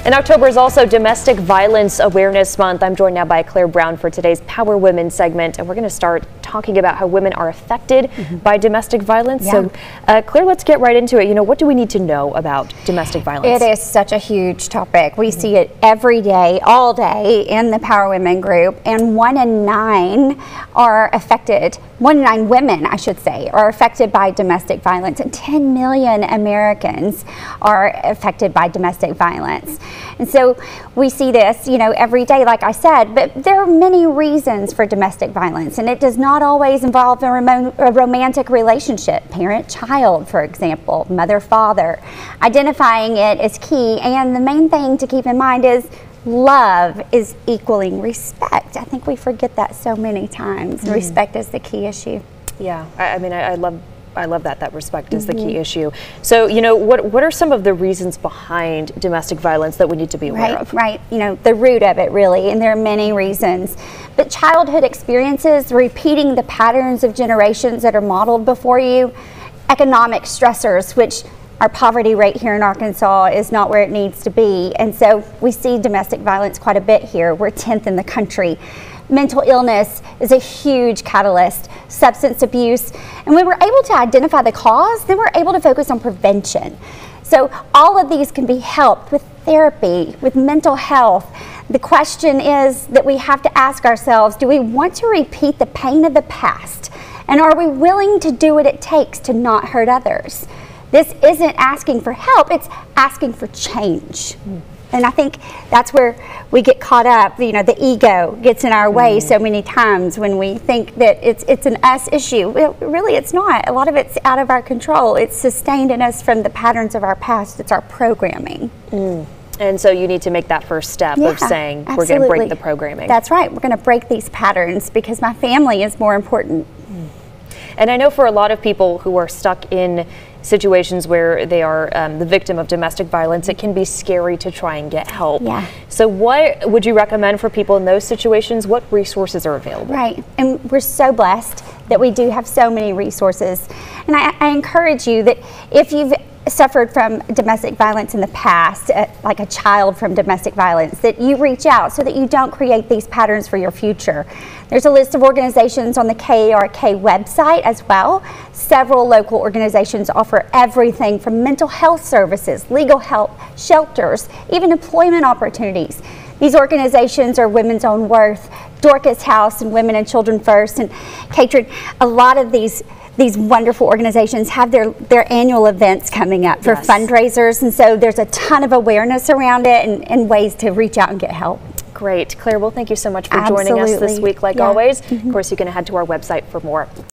And October is also Domestic Violence Awareness Month. I'm joined now by Claire Brown for today's Power Women segment, and we're going to start talking about how women are affected by domestic violence. Yeah. So, Claire, let's get right into it. You know, what do we need to know about domestic violence? It is such a huge topic. We see it every day, all day in the Power Women group, and 1 in 9 are affected. 1 in 9 women, I should say, are affected by domestic violence, and 10 million Americans are affected by domestic violence. And so we see this, you know, every day, like I said, but there are many reasons for domestic violence, and it does not always involve a romantic relationship, parent-child, for example, mother-father. Identifying it is key, and the main thing to keep in mind is love is equaling respect. I think we forget that so many times. Respect is the key issue. Yeah, I mean, I love that respect is the key issue. So, you know, what are some of the reasons behind domestic violence that we need to be aware of? Right, you know, the root of it really, and there are many reasons. But childhood experiences, repeating the patterns of generations that are modeled before you, economic stressors, which our poverty rate here in Arkansas is not where it needs to be. And so we see domestic violence quite a bit here. We're 10th in the country. Mental illness is a huge catalyst, substance abuse. And when we're able to identify the cause, then we're able to focus on prevention. So all of these can be helped with therapy, with mental health. The question is that we have to ask ourselves, do we want to repeat the pain of the past? And are we willing to do what it takes to not hurt others? This isn't asking for help, it's asking for change. And I think that's where we get caught up. You know, the ego gets in our way so many times when we think that it's an us issue. Well, really, it's not. A lot of it's out of our control. It's sustained in us from the patterns of our past. It's our programming. And so you need to make that first step of saying, we're going to break the programming. That's right. We're going to break these patterns because my family is more important. And I know for a lot of people who are stuck in situations where they are the victim of domestic violence, it can be scary to try and get help. Yeah. So what would you recommend for people in those situations? What resources are available? Right, and we're so blessed that we do have so many resources. And I encourage you that if you've suffered from domestic violence in the past, like a child from domestic violence, that you reach out so that you don't create these patterns for your future. There's a list of organizations on the KARK website as well. Several local organizations offer everything from mental health services, legal help, shelters, even employment opportunities. These organizations are Women's Own Worth, Dorcas House, and Women and Children First. And Katrin, a lot of these wonderful organizations have their annual events coming up for fundraisers, and so there's a ton of awareness around it and ways to reach out and get help. Great. Claire, well, thank you so much for joining us this week, like always. Of course, you can head to our website for more.